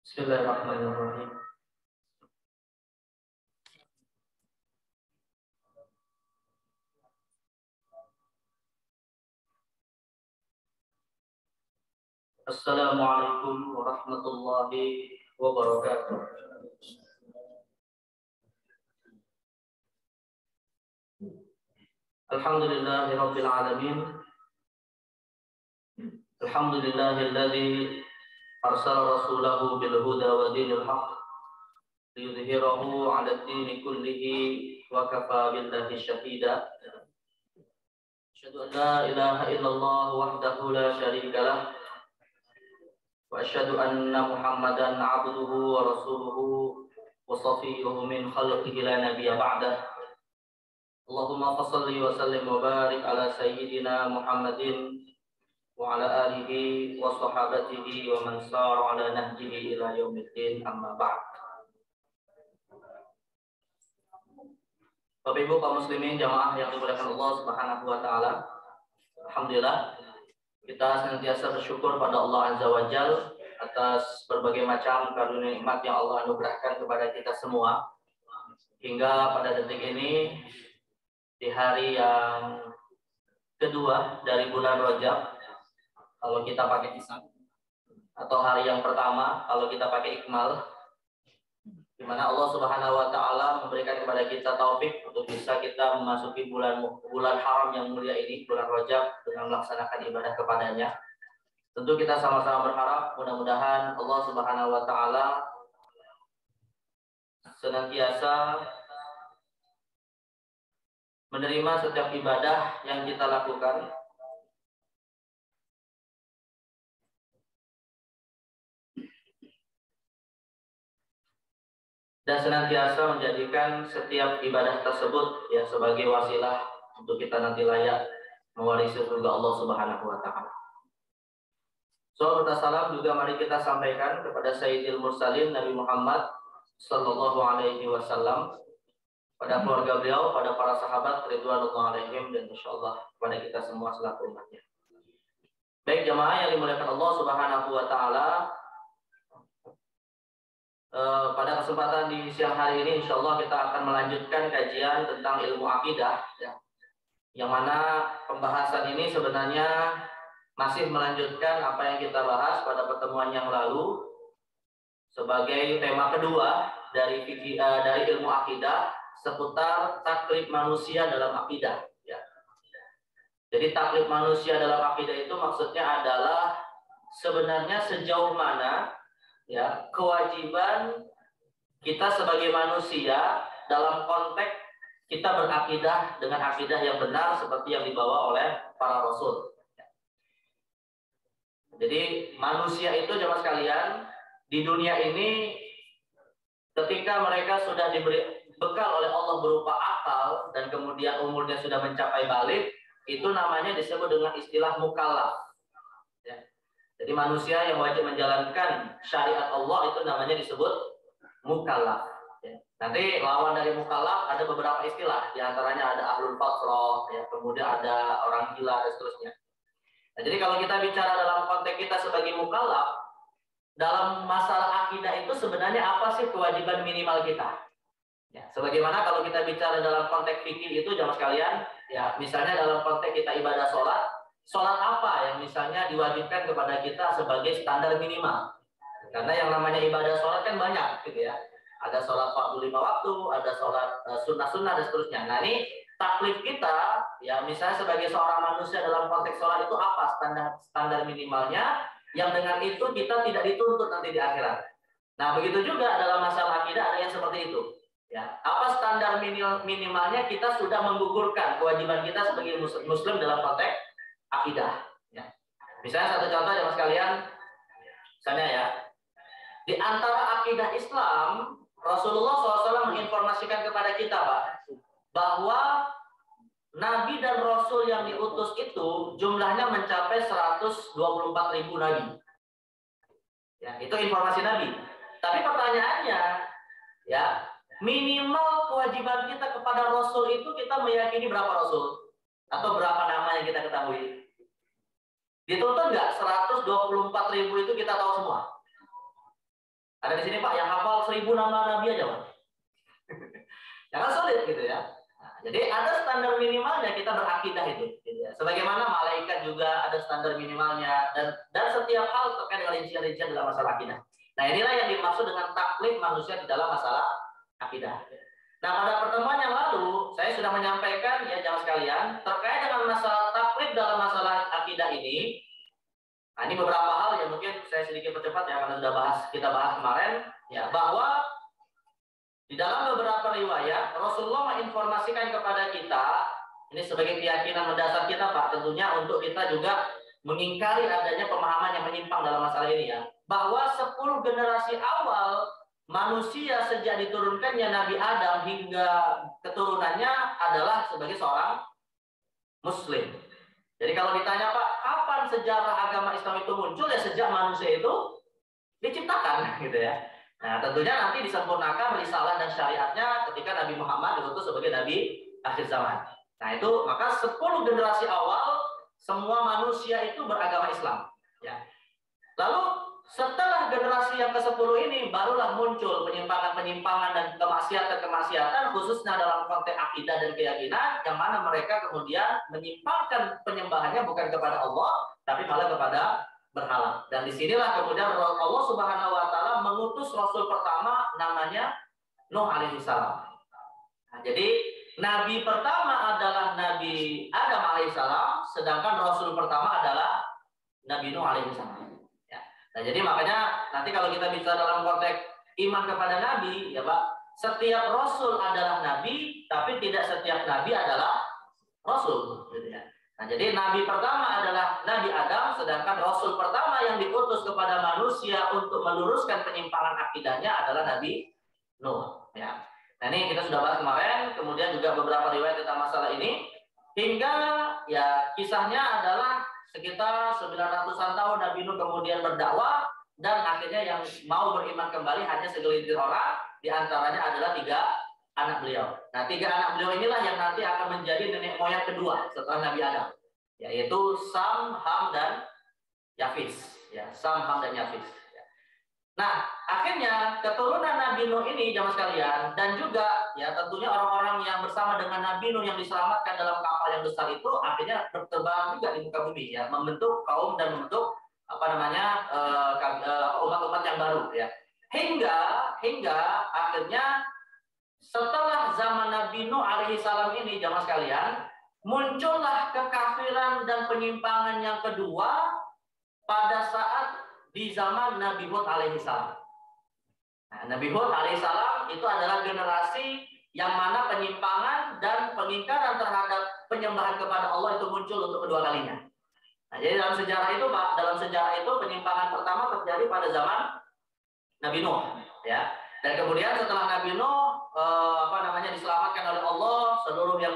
Bismillahirrahmanirrahim. Assalamualaikum warahmatullahi wabarakatuh. Alhamdulillahirabbil alamin. Alhamdulillahilladzi arsala rasulahu bil huda wa dinil haqq liyudhhirahu 'ala ad-dini kullihi wa kafa billahi shahida. Asyhadu an la ilaha illallah wahdahu la syarika lah wa asyhadu anna Muhammadan 'abduhu wa rasuluhu wa safiyyuhu min khalqihi la nabiyya ba'dah. Allahumma shalli wa sallim wa barik ala sayyidina Muhammadin wa ala alihi wa sahabatihi wa man sara ala nahjihi ila yaumiddin, amma ba'd. Bapak Ibu kaum muslimin jamaah yang dimuliakan Allah Subhanahu wa taala. Alhamdulillah kita senantiasa bersyukur pada Allah Azza wa Jalla atas berbagai macam karunia nikmat yang Allah anugerahkan kepada kita semua hingga pada detik ini di hari yang kedua dari bulan Rajab kalau kita pakai hisab, atau hari yang pertama kalau kita pakai ikmal, di mana Allah Subhanahu wa taala memberikan kepada kita taufik untuk bisa kita memasuki bulan haram yang mulia ini, bulan Rajab, dengan melaksanakan ibadah kepadanya. Tentu kita sama-sama berharap mudah-mudahan Allah Subhanahu wa taala senantiasa menerima setiap ibadah yang kita lakukan, dan senantiasa menjadikan setiap ibadah tersebut ya sebagai wasilah untuk kita nanti layak mewarisi surga Allah Subhanahu wa taala. Salam juga mari kita sampaikan kepada Sayyidil Mursalin Nabi Muhammad sallallahu alaihi wasallam, pada keluarga beliau, pada para sahabat ridwanullah alaihim, dan insyaallah kepada kita semua selaku umatnya. Baik jamaah yang dimuliakan Allah Subhanahu wa taala, pada kesempatan di siang hari ini insyaallah kita akan melanjutkan kajian tentang ilmu akidah ya. Yang mana pembahasan ini sebenarnya masih melanjutkan apa yang kita bahas pada pertemuan yang lalu sebagai tema kedua dari ilmu akidah seputar taklif manusia dalam akidah ya. Jadi taklif manusia dalam akidah itu maksudnya adalah sebenarnya sejauh mana ya kewajiban kita sebagai manusia dalam konteks kita berakidah dengan akidah yang benar seperti yang dibawa oleh para rasul. Jadi manusia itu jemaah sekalian di dunia ini ketika mereka sudah diberi bekal oleh Allah berupa akal dan kemudian umurnya sudah mencapai balik, itu namanya disebut dengan istilah mukallaf. Ya. Jadi manusia yang wajib menjalankan syariat Allah itu namanya disebut mukallaf. Ya. Nanti lawan dari mukallaf ada beberapa istilah, di antaranya ada ahlul fatrah, ya, kemudian ada orang gila dan seterusnya. Nah, jadi kalau kita bicara dalam konteks kita sebagai mukallaf, dalam masalah akidah itu sebenarnya apa sih kewajiban minimal kita? Ya, sebagaimana kalau kita bicara dalam konteks fikih itu jamaah sekalian, ya misalnya dalam konteks kita ibadah sholat apa yang misalnya diwajibkan kepada kita sebagai standar minimal? Karena yang namanya ibadah sholat kan banyak, gitu ya. Ada sholat 45 waktu, ada sholat sunnah-sunnah dan seterusnya. Nah ini taklif kita, ya misalnya sebagai seorang manusia dalam konteks sholat itu apa standar minimalnya? Yang dengan itu kita tidak dituntut nanti di akhirat. Nah begitu juga dalam masalah akidah ada yang seperti itu. Ya, apa standar minimalnya kita sudah menggugurkan kewajiban kita sebagai muslim dalam konteks akidah. Ya. Misalnya satu contoh jemaah sekalian, misalnya ya, di antara akidah Islam, Rasulullah SAW menginformasikan kepada kita, Pak, bahwa Nabi dan Rasul yang diutus itu jumlahnya mencapai 124.000 Nabi. Ya, itu informasi Nabi. Tapi pertanyaannya, ya, minimal kewajiban kita kepada Rasul itu kita meyakini berapa Rasul? Atau berapa nama yang kita ketahui? Dituntut nggak 124.000 itu kita tahu semua? Ada di sini Pak yang hafal 1000 nama Nabi aja Pak. Jangan sulit gitu ya. Nah, jadi ada standar minimalnya kita berakidah itu. Gitu ya. Sebagaimana malaikat juga ada standar minimalnya dan setiap hal terkait dengan rincian-rincian dalam masalah akidah. Nah inilah yang dimaksud dengan taklif manusia di dalam masalah akidah. Nah pada pertemuan yang lalu saya sudah menyampaikan ya jamaah sekalian terkait dengan masalah taklif dalam masalah akidah ini. Nah ini beberapa hal yang mungkin saya sedikit percepat ya karena sudah kita bahas kemarin ya bahwa di dalam beberapa riwayat, Rasulullah menginformasikan kepada kita, ini sebagai keyakinan mendasar kita Pak, tentunya untuk kita juga mengingkari adanya pemahaman yang menyimpang dalam masalah ini ya. Bahwa 10 generasi awal manusia sejak diturunkannya Nabi Adam hingga keturunannya adalah sebagai seorang Muslim. Jadi kalau ditanya Pak, kapan sejarah agama Islam itu muncul? Ya sejak manusia itu diciptakan gitu ya. Nah, tentunya nanti disempurnakan risalah dan syariatnya ketika Nabi Muhammad diutus sebagai Nabi akhir zaman. Nah, itu maka 10 generasi awal semua manusia itu beragama Islam. Ya. Lalu setelah generasi yang ke-10 ini barulah muncul penyimpangan-penyimpangan dan kemaksiatan-kemaksiatan khususnya dalam konteks akidah dan keyakinan yang mana mereka kemudian menyimpangkan penyembahannya bukan kepada Allah tapi malah kepada berhala. Dan disinilah kemudian Allah Subhanahu Wa Taala mengutus Rasul pertama namanya Nuh alaihi salam. Nah, jadi Nabi pertama adalah Nabi Adam alaihi salam, sedangkan Rasul pertama adalah Nabi Nuh alaihi salam. Ya. Nah, jadi makanya nanti kalau kita bicara dalam konteks iman kepada Nabi, ya Pak, setiap Rasul adalah Nabi, tapi tidak setiap Nabi adalah Rasul. Gitu ya. Nah, jadi Nabi pertama adalah Nabi Adam, sedangkan Rasul pertama yang diutus kepada manusia untuk meluruskan penyimpangan akidahnya adalah Nabi Nuh. Ya. Nah, ini kita sudah bahas kemarin, kemudian juga beberapa riwayat tentang masalah ini, hingga ya kisahnya adalah sekitar 900-an tahun Nabi Nuh kemudian berdakwah, dan akhirnya yang mau beriman kembali hanya segelintir orang, diantaranya adalah 3 anak beliau. Nah, 3 anak beliau inilah yang nanti akan menjadi nenek moyang kedua setelah Nabi Adam, yaitu Sam, Ham, dan Yafis. Ya, Sam, Ham, dan Yafis. Ya. Nah, akhirnya keturunan Nabi Nuh ini, jamaah sekalian, dan juga ya tentunya orang-orang yang bersama dengan Nabi Nuh yang diselamatkan dalam kapal yang besar itu, akhirnya bertebaran juga di muka bumi, ya, membentuk kaum dan membentuk umat-umat yang baru, ya. Hingga akhirnya setelah zaman Nabi Nuh alaihi salam ini, jamaah sekalian, muncullah kekafiran dan penyimpangan yang kedua pada saat di zaman Nabi Hud alaihi salam. Nah, Nabi Hud alaihi salam itu adalah generasi yang mana penyimpangan dan pengingkaran terhadap penyembahan kepada Allah itu muncul untuk kedua kalinya. Nah, jadi dalam sejarah itu Pak, penyimpangan pertama terjadi pada zaman Nabi Nuh, ya. Dan kemudian setelah Nabi Nuh diselamatkan oleh Allah, seluruh yang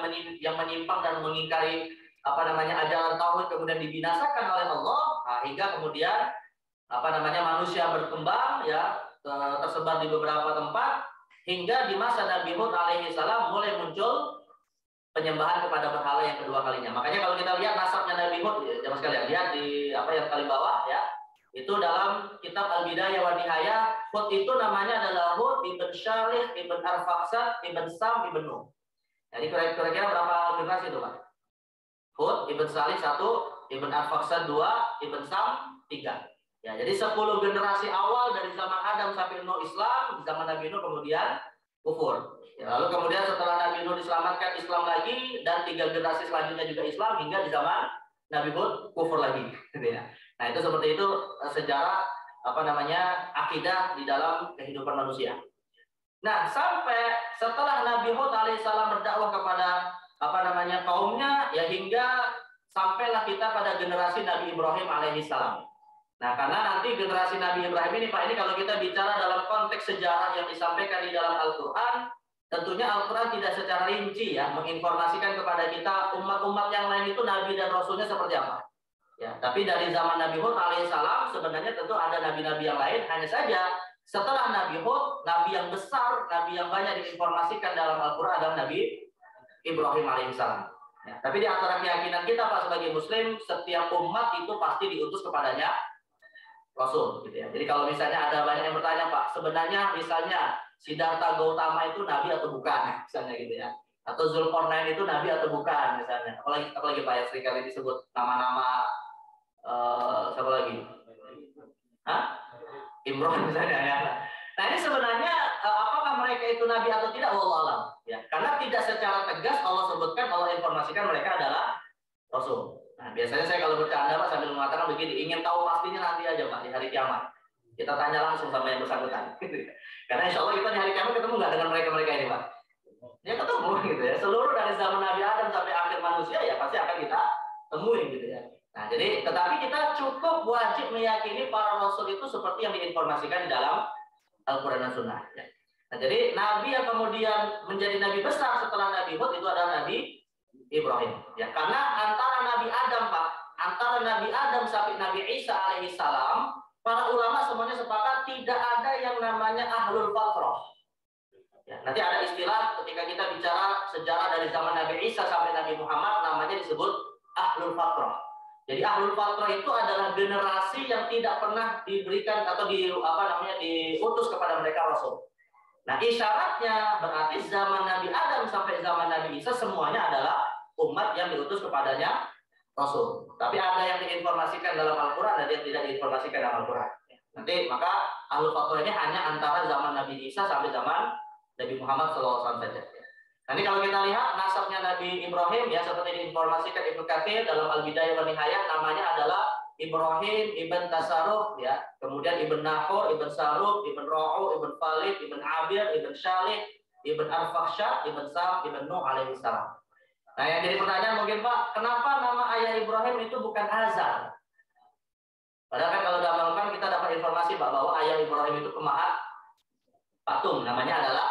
menyimpang dan mengingkari ajaran tauhid kemudian dibinasakan oleh Allah, nah, hingga kemudian manusia berkembang ya, tersebar di beberapa tempat hingga di masa Nabi Hud alaihi salam mulai muncul penyembahan kepada berhala yang kedua kalinya. Makanya kalau kita lihat nasabnya Nabi Hud, ya, jamaah sekalian, lihat di yang paling bawah ya. Itu dalam kitab Al-Bidayah wa Nihayah, Hud itu namanya adalah Hud ibn Syarih, ibn Arfaksad, ibn Sam, ibn Nuh. Jadi kira-kira berapa generasi itu Pak? Hud ibn Syarih 1, ibn Arfaksad 2, ibn Sam 3. Ya, jadi 10 generasi awal dari zaman Adam sampai Nuh Islam, di zaman Nabi Nuh kemudian kufur. Ya, lalu kemudian setelah Nabi Nuh diselamatkan Islam lagi, dan 3 generasi selanjutnya juga Islam hingga di zaman Nabi Hud kufur lagi. Nah, itu seperti itu sejarah akidah di dalam kehidupan manusia. Nah, sampai setelah Nabi Hud alaihissalam berdakwah kepada kaumnya, ya hingga sampailah kita pada generasi Nabi Ibrahim alaihissalam. Nah, karena nanti generasi Nabi Ibrahim ini Pak, ini kalau kita bicara dalam konteks sejarah yang disampaikan di dalam Al-Quran, tentunya Al-Quran tidak secara rinci ya menginformasikan kepada kita umat-umat yang lain itu Nabi dan Rasulnya seperti apa. Ya, tapi dari zaman Nabi Hud alaihissalam sebenarnya tentu ada nabi-nabi yang lain. Hanya saja setelah Nabi Hud, nabi yang besar, nabi yang banyak diinformasikan dalam Al-Quran adalah Nabi Ibrahim alaihissalam. Ya, tapi di antara keyakinan kita Pak sebagai Muslim, setiap umat itu pasti diutus kepadanya Rasul gitu ya. Jadi kalau misalnya ada banyak yang bertanya, Pak, sebenarnya misalnya Siddhartha Gautama itu nabi atau bukan, misalnya gitu ya. Atau Zulkarnain itu nabi atau bukan misalnya. Apalagi Pak ya seringkali disebut nama-nama siapa lagi? Hah? Imron misalnya ya. Nah ini sebenarnya apakah mereka itu nabi atau tidak? Wallahu a'lam. Ya, karena tidak secara tegas Allah sebutkan, Allah informasikan mereka adalah Rasul. Nah biasanya saya kalau bercanda Pak sambil mengatakan begini, ingin tahu pastinya nanti aja Pak di hari kiamat. Kita tanya langsung sama yang bersangkutan. Karena insya Allah kita di hari kiamat ketemu nggak dengan mereka-mereka ini Pak? Ya ketemu gitu ya. Seluruh dari zaman Nabi Adam sampai akhir manusia ya pasti akan kita temui gitu ya. Nah, jadi tetapi kita cukup wajib meyakini para rasul itu seperti yang diinformasikan di dalam Al-Quran dan Sunnah. Ya. Nah, jadi Nabi yang kemudian menjadi Nabi besar setelah Nabi Hud itu adalah Nabi Ibrahim. Ya, karena antara Nabi Adam, Pak, antara Nabi Adam sampai Nabi Isa alaihissalam, para ulama semuanya sepakat tidak ada yang namanya ahlul fatrah. Ya, nanti ada istilah ketika kita bicara sejarah dari zaman Nabi Isa sampai Nabi Muhammad, namanya disebut ahlul fatrah. Jadi ahlul fatrah itu adalah generasi yang tidak pernah diberikan atau diutus kepada mereka rasul. Nah, isyaratnya berarti zaman Nabi Adam sampai zaman Nabi Isa semuanya adalah umat yang diutus kepadanya rasul. Tapi ada yang diinformasikan dalam Al-Qur'an, ada yang tidak diinformasikan dalam Al-Qur'an. Nanti maka ahlul fatrah ini hanya antara zaman Nabi Isa sampai zaman Nabi Muhammad SAW saja. Nanti kalau kita lihat nasabnya Nabi Ibrahim ya seperti diinformasikan Ibnu Katsir dalam Al-Bidayah wa Nihayah, namanya adalah Ibrahim ibn Tasarruf ya, kemudian ibn Nahor, ibn Saruf, ibn Ra'u, ibn Falid, ibn Abir, ibn Shalih, ibn Arfakhsyad, ibn Sam, ibn Nuh alaihi salam. Nah yang jadi pertanyaan mungkin Pak, kenapa nama ayah Ibrahim itu bukan Azar? Padahal kan kalau dalam Al-Quran kita dapat informasi Pak bahwa ayah Ibrahim itu pemahat patung, namanya adalah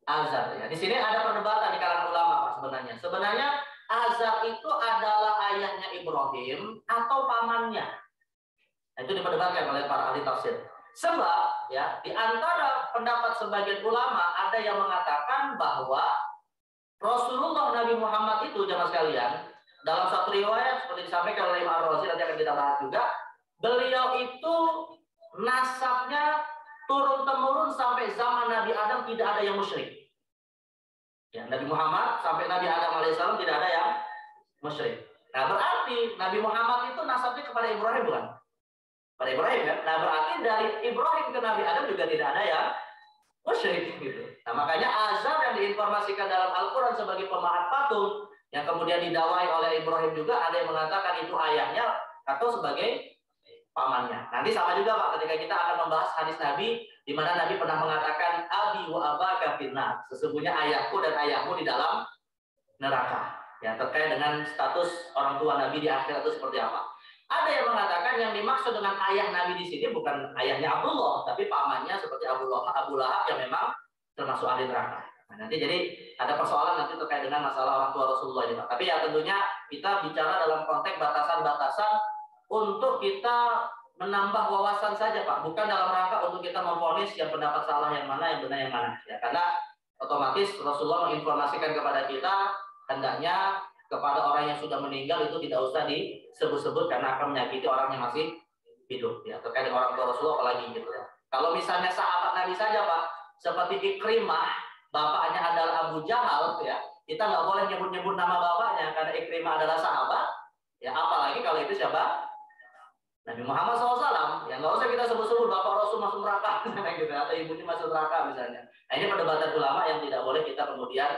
Azar. Ya. Di sini ada perdebatan di kalangan ulama Pak sebenarnya. Sebenarnya Azar itu adalah ayahnya Ibrahim atau pamannya. Nah, itu diperdebatkan oleh para ahli tafsir. Sebab ya di antara pendapat sebagian ulama ada yang mengatakan bahwa Rasulullah Nabi Muhammad itu jamaah sekalian dalam satu riwayat seperti disampaikan oleh Imam Ar-Razi, nanti akan kita bahas juga, beliau itu nasabnya turun temurun sampai zaman Nabi Adam tidak ada yang musyrik. Ya, Nabi Muhammad sampai Nabi Adam alaihissalam tidak ada yang musyrik. Nah berarti Nabi Muhammad itu nasabnya kepada Ibrahim bukan? Pada Ibrahim ya. Nah berarti dari Ibrahim ke Nabi Adam juga tidak ada yang musyrik gitu. Nah makanya Azar yang diinformasikan dalam Al-Quran sebagai pemahat patung yang kemudian didakwai oleh Ibrahim juga ada yang mengatakan itu ayahnya atau sebagai pamannya. Nanti sama juga Pak ketika kita akan membahas hadis Nabi di mana Nabi pernah mengatakan abi wa abaka finnar, sesungguhnya ayahku dan ayahmu di dalam neraka. Ya, terkait dengan status orang tua Nabi di akhirat itu seperti apa. Ada yang mengatakan yang dimaksud dengan ayah Nabi di sini bukan ayahnya Abdullah, tapi pamannya seperti Abu Lahab yang memang termasuk ahli neraka. Nah, nanti jadi ada persoalan nanti terkait dengan masalah orang tua Rasulullah ini Pak. Tapi ya tentunya kita bicara dalam konteks batasan-batasan untuk kita menambah wawasan saja Pak, bukan dalam rangka untuk kita memvonis yang pendapat salah yang mana, yang benar yang mana. Ya, karena otomatis Rasulullah menginformasikan kepada kita hendaknya kepada orang yang sudah meninggal itu tidak usah disebut-sebut karena akan menyakiti orang yang masih hidup. Ya, terkait dengan orang tua Rasulullah apalagi gitu ya. Kalau misalnya sahabat Nabi saja Pak, seperti Ikrimah, bapaknya adalah Abu Jahal, ya kita nggak boleh nyebut-nyebut nama bapaknya karena Ikrimah adalah sahabat. Ya apalagi kalau itu siapa? Nabi Muhammad SAW, ya nggak usah kita sebut-sebut bapak Rasul masuk neraka, misalnya gitu, atau ibunya masuk neraka misalnya. Nah ini perdebatan ulama yang tidak boleh kita kemudian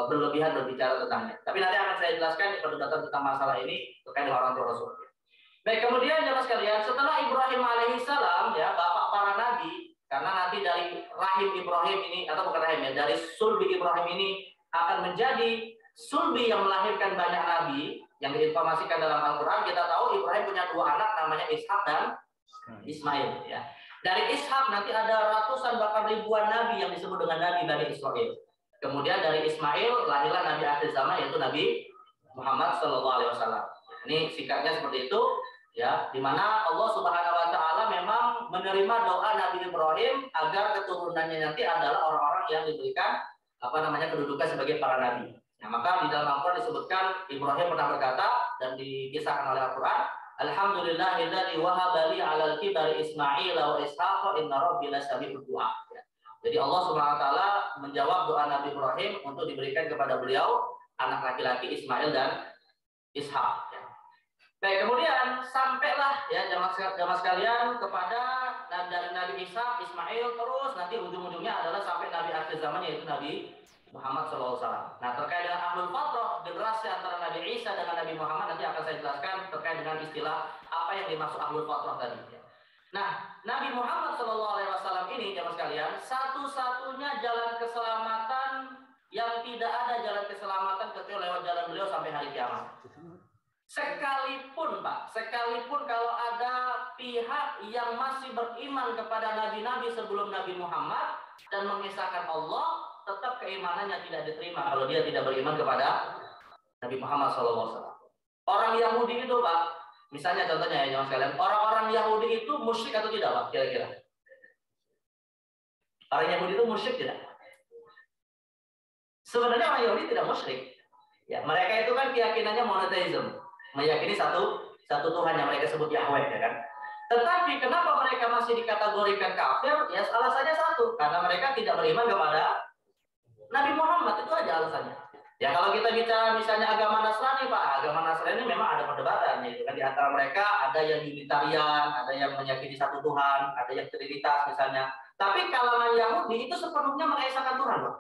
berlebihan berbicara tentangnya. Tapi nanti akan saya jelaskan perdebatan tentang masalah ini terkait dengan orang tua Rasul. Baik, kemudian jemaah sekalian, setelah Ibrahim alaihissalam ya bapak para nabi, karena nanti dari rahim Ibrahim ini atau bukan rahim ya, dari sulbi Ibrahim ini akan menjadi sulbi yang melahirkan banyak nabi. Yang diinformasikan dalam Al-Quran, kita tahu Ibrahim punya dua anak namanya Ishak dan Ismail. Ya. Dari Ishak nanti ada ratusan bahkan ribuan nabi yang disebut dengan Nabi Bani Israel. Kemudian dari Ismail lahirlah Nabi akhir zaman yaitu Nabi Muhammad SAW. Ini singkatnya seperti itu, ya, di mana Allah Subhanahu Wa Taala memang menerima doa Nabi Ibrahim agar keturunannya nanti adalah orang-orang yang diberikan kedudukan sebagai para nabi. Nah, maka di dalam Al-Quran disebutkan Ibrahim pernah berkata dan dikisahkan oleh Al-Quran, Alhamdulillahilladzi wahaba li 'alal kibari Ismail wa Ishaq inna rabbi lasami'ud du'a. Jadi Allah Subhanahu wa taala menjawab doa Nabi Ibrahim untuk diberikan kepada beliau anak laki-laki Ismail dan Ishak. Baik, kemudian sampailah ya jamaah sekalian kepada dari Nabi Isa, Ismail, terus nanti ujung-ujungnya adalah sampai Nabi akhir zaman yaitu Nabi Muhammad SAW. Nah, terkait dengan Ahlul Fatrah, generasi antara Nabi Isa dengan Nabi Muhammad nanti akan saya jelaskan terkait dengan istilah apa yang dimaksud Ahlul Fatrah tadi. Nah, Nabi Muhammad SAW ini jamaah sekalian satu-satunya jalan keselamatan yang tidak ada jalan keselamatan kecuali lewat jalan beliau sampai hari kiamat. Sekalipun Pak, sekalipun kalau ada pihak yang masih beriman kepada nabi-nabi sebelum Nabi Muhammad dan mengesahkan Allah, tetap keimanannya tidak diterima kalau dia tidak beriman kepada Nabi Muhammad SAW. Orang Yahudi itu Pak, misalnya contohnya ya jamaah sekalian, orang-orang Yahudi itu musyrik atau tidak Pak kira-kira? Orang Yahudi itu musyrik tidak? Sebenarnya orang Yahudi tidak musyrik. Ya, mereka itu kan keyakinannya monoteisme, meyakini satu Tuhan yang mereka sebut Yahweh, ya kan? Tetapi kenapa mereka masih dikategorikan kafir? Ya alasannya satu, karena mereka tidak beriman kepada Nabi Muhammad, itu aja alasannya. Ya kalau kita bicara misalnya agama Nasrani Pak, agama Nasrani memang ada perdebatannya itu kan, di antara mereka ada yang unitarian, ada yang meyakini satu Tuhan, ada yang trinitas misalnya. Tapi kalangan Yahudi itu sepenuhnya mengesahkan Tuhan Pak.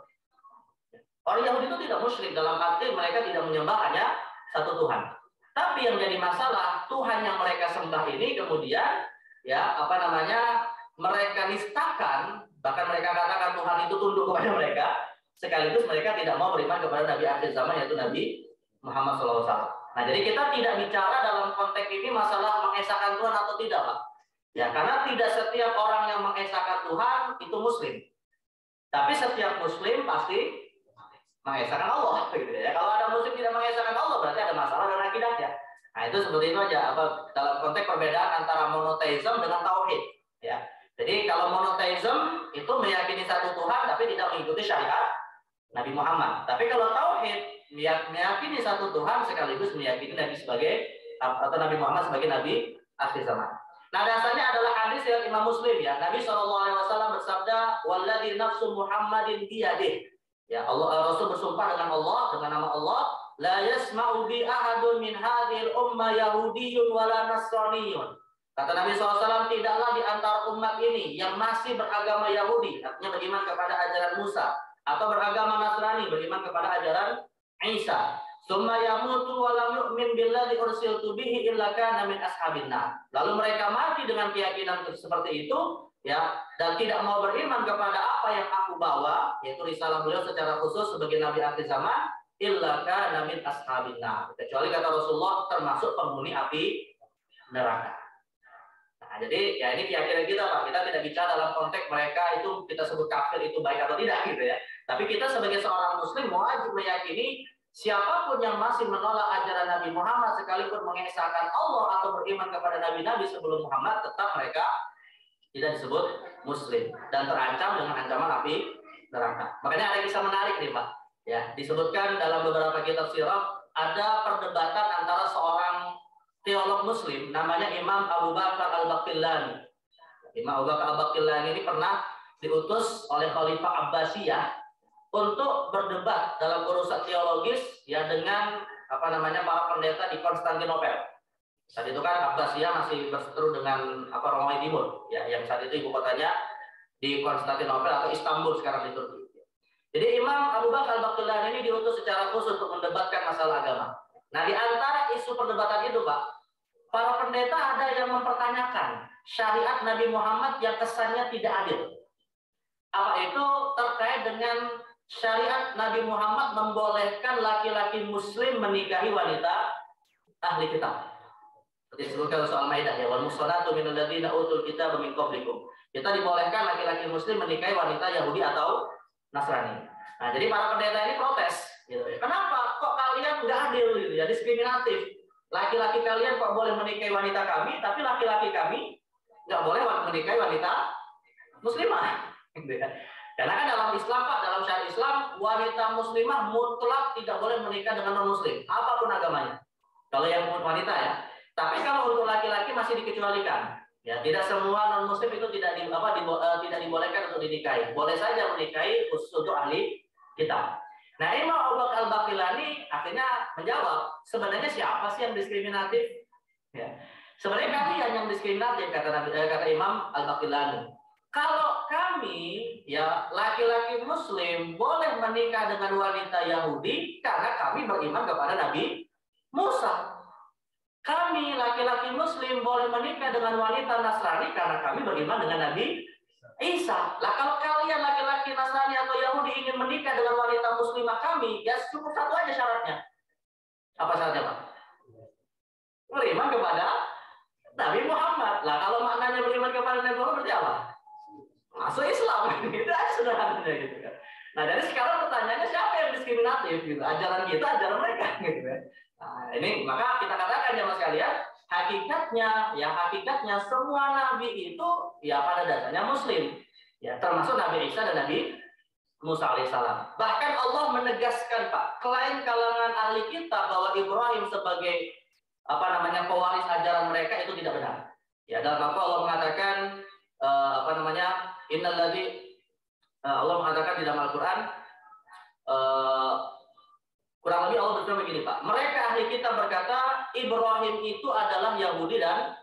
Orang Yahudi itu tidak musyrik dalam arti mereka tidak menyembah hanya satu Tuhan. Tapi yang jadi masalah Tuhan yang mereka sembah ini kemudian ya mereka nistakan, bahkan mereka katakan Tuhan itu tunduk kepada mereka. Sekaligus mereka tidak mau beriman kepada Nabi akhir zaman yaitu Nabi Muhammad SAW. Nah, jadi kita tidak bicara dalam konteks ini masalah mengesahkan Tuhan atau tidak, Pak. Ya, karena tidak setiap orang yang mengesahkan Tuhan itu Muslim. Tapi setiap Muslim pasti mengesahkan Allah, gitu ya. Kalau ada Muslim tidak mengesahkan Allah berarti ada masalah dengan akidahnya. Nah, itu seperti itu aja. Dalam konteks perbedaan antara monoteisme dengan tauhid. Ya, jadi kalau monoteisme itu meyakini satu Tuhan tapi tidak mengikuti syariat Nabi Muhammad. Tapi kalau tauhid meyakini satu Tuhan sekaligus meyakini Nabi Nabi Muhammad sebagai Nabi akhir zaman. Nah, dasarnya adalah hadis yang Imam Muslim ya. Nabi SAW bersabda, "Walladzi nafsu Muhammadin biyadih." Ya, Rasul bersumpah dengan Allah, dengan nama Allah, "La yasma'u bi ahadun min hadhil umma yahudiyyun wala nasraniyun." Kata Nabi SAW, tidaklah di antara umat ini yang masih beragama Yahudi, artinya beriman kepada ajaran Musa, atau beragama Nasrani, beriman kepada ajaran Isa. Summa yamutu wa lam yu'min billadzi ursiltu bihi illa kana min ashabin nar. Lalu mereka mati dengan keyakinan seperti itu, ya, dan tidak mau beriman kepada apa yang aku bawa, yaitu risalah beliau secara khusus sebagai nabi akhir zaman, illa kana min ashabin nar. Kecuali kata Rasulullah termasuk penghuni api neraka. Nah, jadi ya ini keyakinan kita Pak. Kita tidak bicara dalam konteks mereka itu kita sebut kafir itu baik atau tidak gitu ya. Tapi kita sebagai seorang Muslim wajib meyakini siapapun yang masih menolak ajaran Nabi Muhammad sekalipun mengesahkan Allah atau beriman kepada nabi-nabi sebelum Muhammad, tetap mereka tidak disebut Muslim dan terancam dengan ancaman api neraka. Makanya ada kisah menarik nih Pak. Ya, disebutkan dalam beberapa kitab sirah ada perdebatan antara seorang teolog Muslim namanya Imam Abu Bakar Al-Baqillani. Imam Abu Bakar Al-Baqillani ini pernah diutus oleh Khalifah Abbasiyah untuk berdebat dalam urusan teologis ya dengan para pendeta di Konstantinopel. Saat itu kan Abbasiyah masih berseteru dengan Romawi Timur ya, yang saat itu ibu kotanya di Konstantinopel atau Istanbul sekarang di Turki. Jadi Imam Abu Bakar Al-Baqillani ini diutus secara khusus untuk mendebatkan masalah agama. Nah, di antara isu perdebatan itu Pak, para pendeta ada yang mempertanyakan syariat Nabi Muhammad yang kesannya tidak adil. Apa itu? Terkait dengan syariat Nabi Muhammad membolehkan laki-laki Muslim menikahi wanita ahli kitab. Seperti disebutkan soal Maidah ya, wal musallatu minal ladzina utul kitaba min qablikum. Kita dibolehkan laki-laki Muslim menikahi wanita Yahudi atau Nasrani. Nah, jadi para pendeta ini protes. Gitu ya. Kenapa? Kok kalian nggak adil gitu ya, diskriminatif? Laki-laki kalian kok boleh menikahi wanita kami, tapi laki-laki kami nggak boleh menikahi wanita Muslimah. Gitu ya. Karena kan dalam Islam Pak, dalam syariat Islam, wanita Muslimah mutlak tidak boleh menikah dengan non Muslim, apapun agamanya. Kalau yang wanita ya. Tapi kalau untuk laki-laki masih dikecualikan. Ya, tidak semua non muslim itu tidak tidak dibolehkan untuk dinikahi. Boleh saja menikahi khusus untuk ahli kitab. Nah, Imam Abu Bakar Al-Baqillani akhirnya menjawab, sebenarnya siapa sih yang diskriminatif? Ya. Sebenarnya kalian yang diskriminatif, kata Imam Al-Baqillani. Kalau kami, ya laki-laki Muslim boleh menikah dengan wanita Yahudi karena kami beriman kepada Nabi Musa. Kami laki-laki Muslim boleh menikah dengan wanita Nasrani karena kami beriman dengan Nabi Isa. Lah kalau kalian laki-laki Nasrani atau Yahudi ingin menikah dengan wanita Muslimah kami, ya cukup satu aja syaratnya. Apa syaratnya, Pak? Beriman kepada Nabi Muhammad. Lah kalau maknanya beriman kepada Nabi Muhammad berarti apa? Masuk Islam. Itu aja sederhananya gitu kan. Nah, dari sekarang pertanyaannya siapa yang diskriminatif gitu? Ajaran kita, ajaran mereka gitu kan. Nah, ini maka kita katakan jemaah sekalian, hakikatnya semua nabi itu ya pada dasarnya muslim. Ya, termasuk Nabi Isa dan Nabi Musa alaihissalam. Bahkan Allah menegaskan, Pak, klaim kalangan ahli kitab bahwa Ibrahim sebagai pewaris ajaran mereka itu tidak benar. Ya, dalam Allah mengatakan Allah mengatakan di dalam Al-Qur'an kurang lebih Allah berfirman begini, Pak. Mereka ahli kitab berkata Ibrahim itu adalah Yahudi dan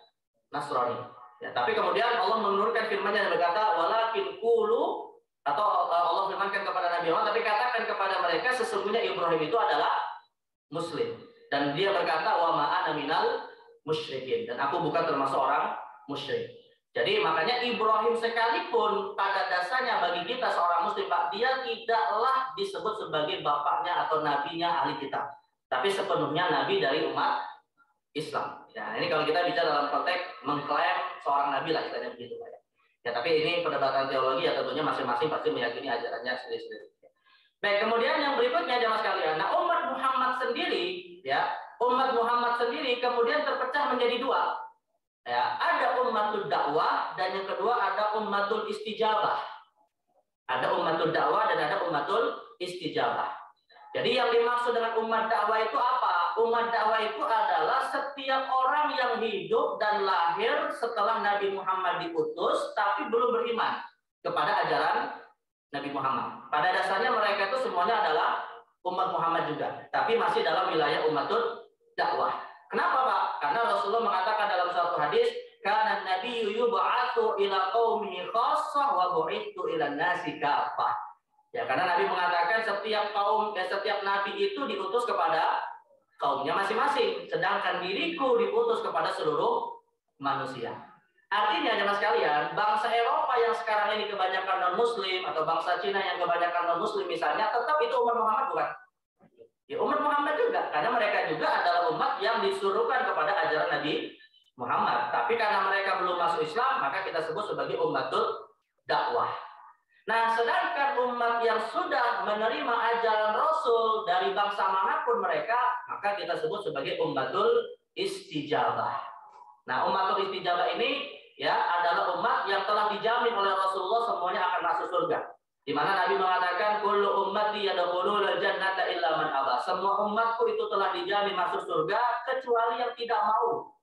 Nasrani. Ya, tapi kemudian Allah menurunkan firman-Nya dan berkata walakin qulu, atau Allah firmankan kepada Nabi Muhammad, tapi katakan kepada mereka sesungguhnya Ibrahim itu adalah muslim dan dia berkata wa ma ana minal musyrikin, dan aku bukan termasuk orang musyrik. Jadi makanya Ibrahim sekalipun pada dasarnya bagi kita seorang muslim, Pak, dia tidaklah disebut sebagai bapaknya atau nabinya ahli kitab, tapi sepenuhnya nabi dari umat Islam. Ya, ini kalau kita bicara dalam konteks mengklaim seorang nabi lah, istilahnya begitu, Pak. Ya, tapi ini perdebatan teologi ya, tentunya masing-masing pasti meyakini ajarannya sendiri-sendiri. Baik, kemudian yang berikutnya jemaah sekalian, nah umat Muhammad sendiri kemudian terpecah menjadi dua. Ya, ada ummatul dakwah dan yang kedua ada ummatul istijabah. Ada ummatul dakwah dan ada ummatul istijabah. Jadi yang dimaksud dengan umat dakwah itu apa? Umat dakwah itu adalah setiap orang yang hidup dan lahir setelah Nabi Muhammad diutus tapi belum beriman kepada ajaran Nabi Muhammad. Pada dasarnya mereka itu semuanya adalah umat Muhammad juga, tapi masih dalam wilayah ummatul dakwah. Kenapa, Pak? Karena Rasulullah mengatakan dalam suatu hadis, "Kana nabiyyu yub'atsu ila qaumihi khassah wa bu'itsu ila nasi kaffah." Ya, karena Nabi mengatakan setiap nabi itu diutus kepada kaumnya masing-masing, sedangkan diriku diutus kepada seluruh manusia. Artinya jemaah sekalian, bangsa Eropa yang sekarang ini kebanyakan non-muslim atau bangsa Cina yang kebanyakan non-muslim misalnya, tetap itu umat Muhammad bukan? Ya, umat Muhammad juga, karena mereka juga adalah umat yang disuruhkan kepada ajaran Nabi Muhammad. Tapi karena mereka belum masuk Islam, maka kita sebut sebagai ummatul dakwah. Nah, sedangkan umat yang sudah menerima ajaran Rasul dari bangsa manapun mereka, maka kita sebut sebagai ummatul istijabah. Nah, ummatul istijabah ini ya adalah umat yang telah dijamin oleh Rasulullah semuanya akan masuk surga. Di mana Nabi mengatakan kullu ummati yadkhulul jannata illa man aba. Semua umatku itu telah dijamin masuk surga kecuali yang tidak mau.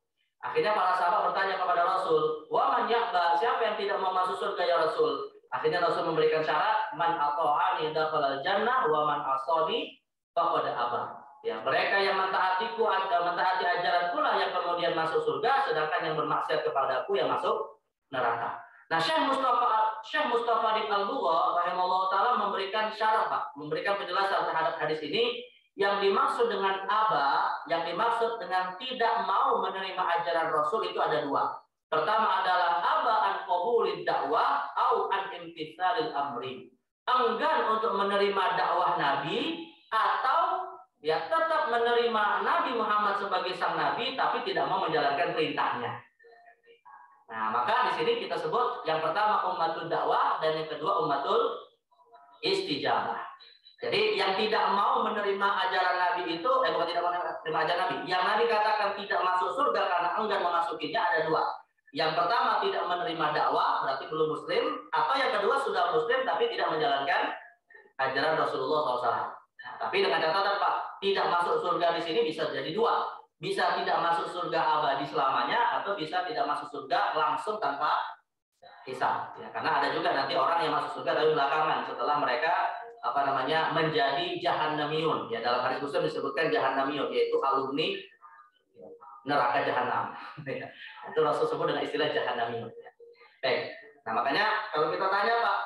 Akhirnya para sahabat bertanya kepada Rasul, "Wa man ya'ba?" Siapa yang tidak mau masuk surga ya Rasul? Akhirnya Rasul memberikan syarat, "Man ata'ani dakhalal jannah wa man asani faqad aba." Ya, mereka yang mentaati ajaranku lah yang kemudian masuk surga, sedangkan yang bermaksiat kepadaku yang masuk neraka. Nah, Syekh Mustafa Al-Lugha rahimahullah taala memberikan syarah, Pak, memberikan penjelasan terhadap hadis ini. Yang dimaksud dengan aba, yang dimaksud dengan tidak mau menerima ajaran Rasul itu ada dua. Pertama adalah aba an qabulid dakwah au an imtitsalil amri. Enggan untuk menerima dakwah Nabi atau ya tetap menerima Nabi Muhammad sebagai sang nabi tapi tidak mau menjalankan perintahnya. Nah, maka di sini kita sebut yang pertama ummatul dakwah dan yang kedua ummatul istijabah. Jadi yang tidak mau menerima ajaran Nabi itu, bukan tidak mau menerima ajaran Nabi, yang Nabi katakan tidak masuk surga karena enggan memasukinya ada dua. Yang pertama tidak menerima dakwah, berarti belum muslim, atau yang kedua sudah muslim tapi tidak menjalankan ajaran Rasulullah SAW. Nah, tapi dengan catatan, Pak, tidak masuk surga di sini bisa jadi dua. bisa tidak masuk surga abadi selamanya, atau bisa tidak masuk surga langsung tanpa hisab. Ya, karena ada juga nanti orang yang masuk surga tapi belakangan setelah mereka menjadi jahannamiyun. Ya, dalam hadis Muslim disebutkan jahannamiyun, yaitu alumni neraka jahanam. Itu Rasul sebut dengan istilah jahannamiyun. Baik. Nah, makanya kalau kita tanya, Pak,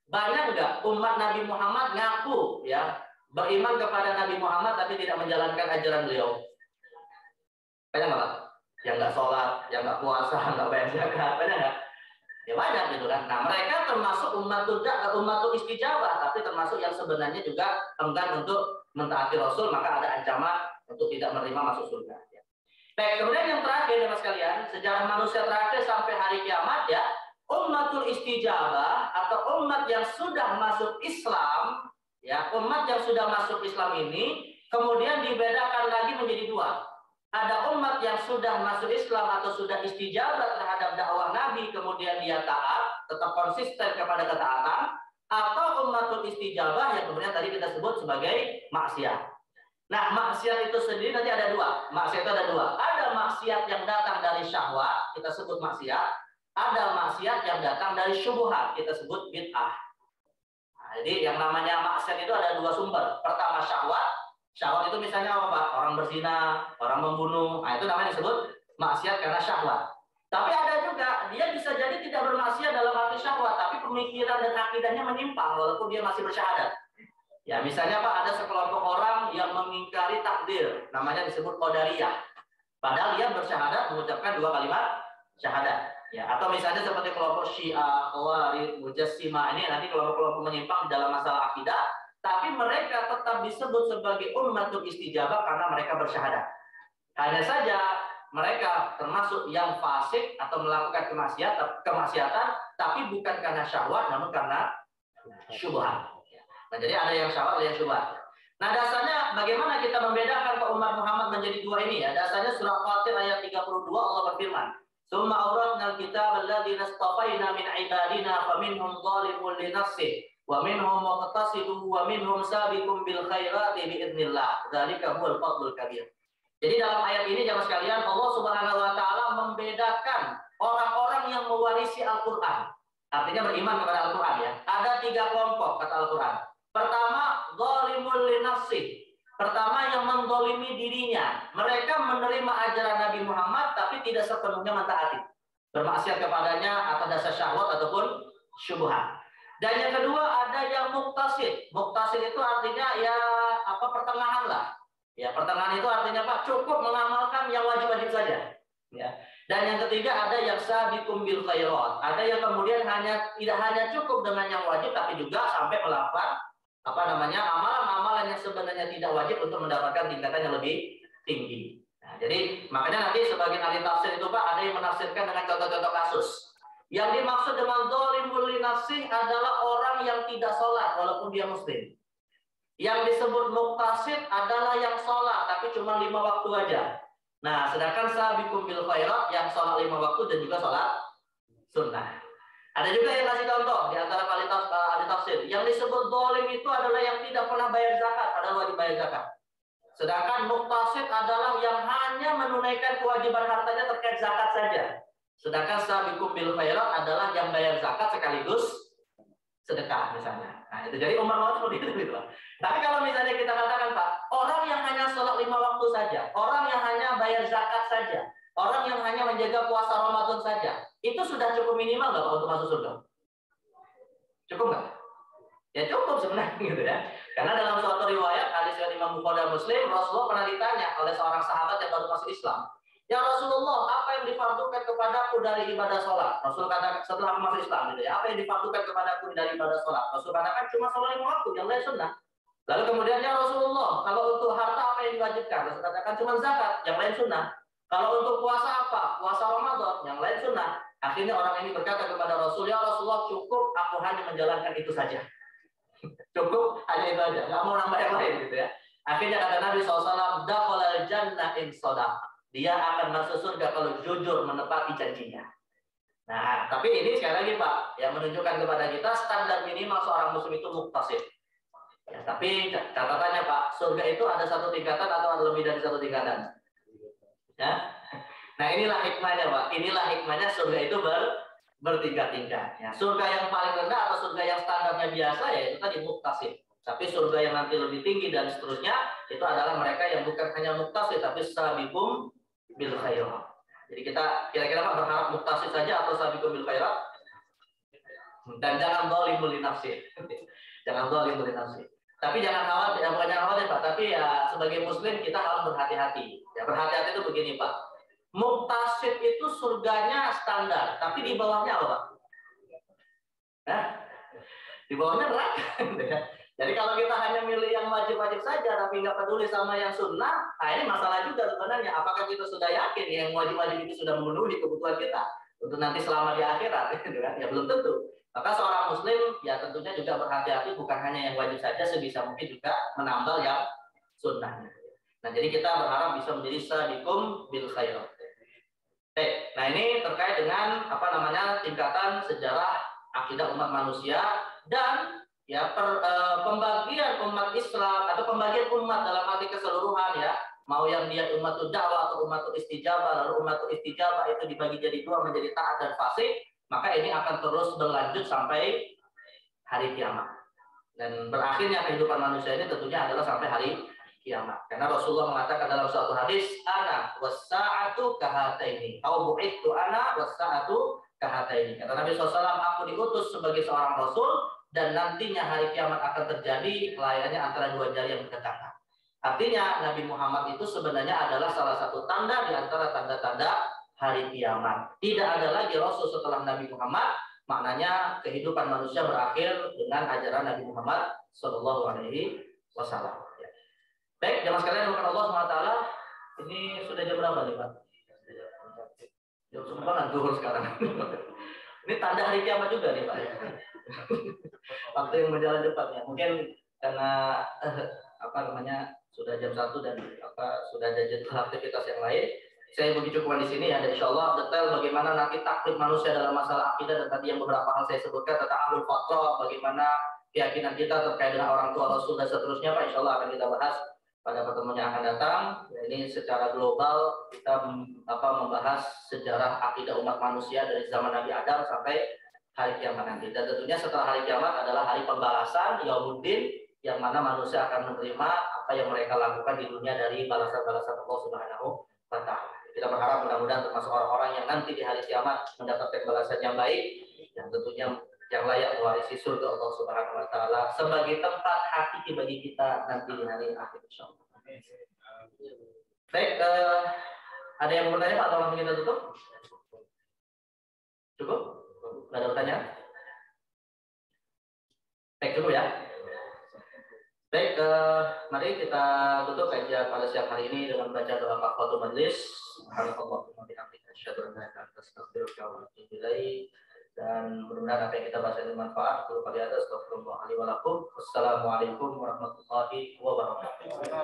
banyak nggak umat Nabi Muhammad ngaku ya beriman kepada Nabi Muhammad tapi tidak menjalankan ajaran beliau? Banyak nggak, Pak? Yang nggak sholat, yang nggak puasa, nggak bayar zakat, banyak nggak? Ya banyak gitu kan. Nah, mereka termasuk umatul istijabah, tapi termasuk yang sebenarnya juga enggan untuk mentaati Rasul, maka ada ancaman untuk tidak menerima masuk surga. Ya. Baik, kemudian yang terakhir ya Mas kalian, sejarah manusia terakhir sampai hari kiamat ya, umatul istijabah atau umat yang sudah masuk Islam, ya umat yang sudah masuk Islam ini kemudian dibedakan lagi menjadi dua. Ada umat yang sudah masuk Islam atau sudah istijabah terhadap dakwah Nabi, kemudian dia taat, tetap konsisten kepada ketaatan, atau umatul istijabah yang kemudian tadi kita sebut sebagai maksiat. Nah, maksiat itu sendiri nanti ada dua. Maksiat itu ada dua. Ada maksiat yang datang dari syahwat, kita sebut maksiat. Ada maksiat yang datang dari syubhat, kita sebut bid'ah. Nah, jadi yang namanya maksiat itu ada dua sumber. Pertama syahwat. Syahwat itu misalnya apa, Pak? Orang berzina, orang membunuh. Nah, itu namanya disebut maksiat karena syahwat. Tapi ada juga, dia bisa jadi tidak bermaksiat dalam arti syahwat, tapi pemikiran dan akidahnya menyimpang walaupun dia masih bersyahadat. Ya, misalnya Pak, ada sekelompok orang yang mengingkari takdir, namanya disebut qadariyah. Padahal dia bersyahadat mengucapkan dua kalimat syahadat. Ya, atau misalnya seperti kelompok Syiah, Khawarij, Mujassimah, ini nanti kelompok-kelompok menyimpang dalam masalah akidah, tapi mereka tetap disebut sebagai ummatul istijabah karena mereka bersyahadat. Hanya saja mereka termasuk yang fasik atau melakukan kemaksiatan, tapi bukan karena syahwat, namun karena syubhat. Nah, jadi ada yang syahwat, ada yang syubhat. Nah, dasarnya bagaimana kita membedakan umat Muhammad menjadi dua ini ya? Dasarnya surah Fatir ayat 32 Allah berfirman, "Tsumma awratnal kitaba alladziina istafaina min ibadina faminhum dzalimun li nafsihi wa minhum muqtasidun wa minhum sabiqun bil khairati bi idznillah. Dzalika huwal fadlul kabir." Jadi dalam ayat ini jemaah sekalian, Allah Subhanahu wa taala membedakan orang-orang yang mewarisi Al-Qur'an. Artinya beriman kepada Al-Qur'an ya. Ada tiga kelompok kata Al-Qur'an. Pertama, zalimul li nafsi. Pertama yang mendolimi dirinya. Mereka menerima ajaran Nabi Muhammad tapi tidak sepenuhnya mentaati. Bermaksiat kepadanya atas dasar syahwat ataupun syubhat. Dan yang kedua ada yang muktasid. Muktasid itu artinya ya pertengahan lah. Ya, pertengahan itu artinya Pak cukup mengamalkan yang wajib-wajib saja. Ya. Dan yang ketiga ada yang sabiqum bil khairat. Ada yang kemudian tidak hanya cukup dengan yang wajib tapi juga sampai melakukan amalan-amalan yang sebenarnya tidak wajib untuk mendapatkan tingkatan yang lebih tinggi. Nah, jadi makanya nanti sebagian ahli tafsir itu Pak ada yang menafsirkan dengan contoh-contoh kasus. Yang dimaksud dengan zalimul li nafsi adalah orang yang tidak sholat walaupun dia muslim. Yang disebut muqtasid adalah yang sholat tapi cuma 5 waktu aja. Nah, sedangkan sabiqum bil khairat yang sholat 5 waktu dan juga sholat sunnah. Ada juga yang kasih contoh di antara ahli tafsir. Yang disebut zalim itu adalah yang tidak pernah bayar zakat, padahal wajib bayar zakat. Sedangkan muqtasid adalah yang hanya menunaikan kewajiban hartanya terkait zakat saja. Sedangkan sabiqum bil khairat adalah yang bayar zakat sekaligus sedekah misalnya. Nah, itu jadi umat Muhammad seperti itu gitu. Tapi kalau misalnya kita katakan Pak, orang yang hanya sholat 5 waktu saja, orang yang hanya bayar zakat saja, orang yang hanya menjaga puasa Ramadan saja, itu sudah cukup minimal nggak Pak untuk masuk surga? Cukup nggak? Ya cukup sebenarnya gitu ya. Karena dalam suatu riwayat hadis dari Imam Bukhari dan Muslim, Rasulullah pernah ditanya oleh seorang sahabat yang baru masuk Islam, "Ya Rasulullah, apa yang difardukan kepadaku dari ibadah sholat?" Rasul katakan setelah masuk Islam gitu ya, "Apa yang difardukan kepadaku dari ibadah sholat?" Rasul katakan cuma sholat 5 waktu, yang lain sunnah. Lalu kemudian, "Ya Rasulullah, kalau untuk harta apa yang diwajibkan?" Rasul katakan cuma zakat, yang lain sunnah. "Kalau untuk puasa apa?" "Puasa Ramadan," yang lain sunnah. Akhirnya orang ini berkata kepada Rasul, "Ya Rasulullah, cukup aku hanya menjalankan itu saja." Cukup hanya itu aja, nggak mau nambah yang lain gitu ya. Akhirnya kata Nabi SAW, "Dakhalal jannah in shadaq." Dia akan masuk surga kalau jujur menepati janjinya. Nah, tapi ini sekali lagi Pak, yang menunjukkan kepada kita standar minimal seorang muslim itu muqtasid. Ya, tapi catatannya Pak, surga itu ada satu tingkatan atau ada lebih dari satu tingkatan? Ya. Nah inilah hikmahnya Pak. Inilah hikmahnya surga itu bertingkat-tingkat. Ya. Surga yang paling rendah atau surga yang standarnya biasa ya itu tadi muktasid. Tapi surga yang nanti lebih tinggi dan seterusnya itu adalah mereka yang bukan hanya muktasid tapi sabiqum bil khairat. Jadi kita kira-kira Pak berharap muktasid saja atau sabiqum bil khairat? Dan jangan zalimul li nafsi. Jangan zalimul li nafsi. Tapi jangan khawatir, bukan jangan khawatir Pak, tapi ya sebagai muslim kita harus berhati-hati. Ya berhati-hati itu begini Pak. Muktasid itu surganya standar, tapi di bawahnya apa Pak? Nah, di bawahnya neraka. Jadi kalau kita hanya milih yang wajib-wajib saja, tapi nggak peduli sama yang sunnah, nah ini masalah juga sebenarnya. Apakah kita sudah yakin yang wajib-wajib itu sudah memenuhi kebutuhan kita untuk nanti selama di akhirat? Ya belum tentu. Maka seorang muslim ya tentunya juga berhati-hati bukan hanya yang wajib saja, sebisa mungkin juga menambal yang sunnahnya. Nah jadi kita berharap bisa menjadi sabiqum bil khairat. Nah ini terkait dengan tingkatan sejarah akidah umat manusia dan ya pembagian umat Islam atau pembagian umat dalam arti keseluruhan ya, mau yang dia umatul dakwah atau umatul istijabah, lalu umatul istijabah itu dibagi jadi dua menjadi taat dan fasik, maka ini akan terus berlanjut sampai hari kiamat. Dan berakhirnya kehidupan manusia ini tentunya adalah sampai hari kiamat. Karena Rasulullah mengatakan dalam suatu hadis, ana wasa'atu kahataini, au bu'ithu ana wasa'atu kahataini. Kata Nabi SAW, aku diutus sebagai seorang Rasul dan nantinya hari kiamat akan terjadi layaknya antara dua jari yang berdekatan. Artinya Nabi Muhammad itu sebenarnya adalah salah satu tanda di antara tanda-tanda hari kiamat. Tidak ada lagi Rasul setelah Nabi Muhammad, maknanya kehidupan manusia berakhir dengan ajaran Nabi Muhammad Shallallahu Alaihi Wasallam. Baik, jamaah sekalian, bukan Allah SWT, ini sudah jam berapa nih Pak? Jam 9 zuhur sekarang. Ini tanda hari kiamat juga nih Pak. Waktu yang berjalan cepat ya. Mungkin karena sudah jam 1 dan sudah ada jadwal aktivitas yang lain. Saya bagi cukupan di sini ya. Dan insya Allah detail bagaimana nanti taklid manusia dalam masalah akidah dan tadi yang beberapa hal saya sebutkan tentang ahlul fatrah, bagaimana keyakinan kita terkait dengan orang tua Rasul dan seterusnya Pak. Insya Allah akan kita bahas pada pertemuan yang akan datang. Ini secara global kita membahas sejarah akidah umat manusia dari zaman Nabi Adam sampai hari kiamat nanti. Dan tentunya setelah hari kiamat adalah hari pembalasan Yaumuddin, yang mana manusia akan menerima apa yang mereka lakukan di dunia dari balasan-balasan Allah Subhanahu wa Ta'ala. Kita berharap mudah-mudahan termasuk orang-orang yang nanti di hari kiamat mendapatkan balasan yang baik dan tentunya yang layak mewarisi surga Allah Subhanahu wa Ta'ala sebagai tempat hakiki bagi kita nanti di hari akhir insyaallah. Baik, ada yang mau bertanya Pak atau langsung kita tutup? Cukup? Nggak ada pertanyaan? Baik, cukup ya. Baik, mari kita tutup kajian pada siang hari ini dengan baca doa kafaratul majelis. Subhanallah wa bihamdihi asyhadu an la ilaha illa anta astaghfiruka wa atubu ilaik. Dan mudah-mudahan apa yang kita bahas ini bermanfaat. Astagfirullahaladzim wa lakum. Wassalamualaikum warahmatullahi wabarakatuh.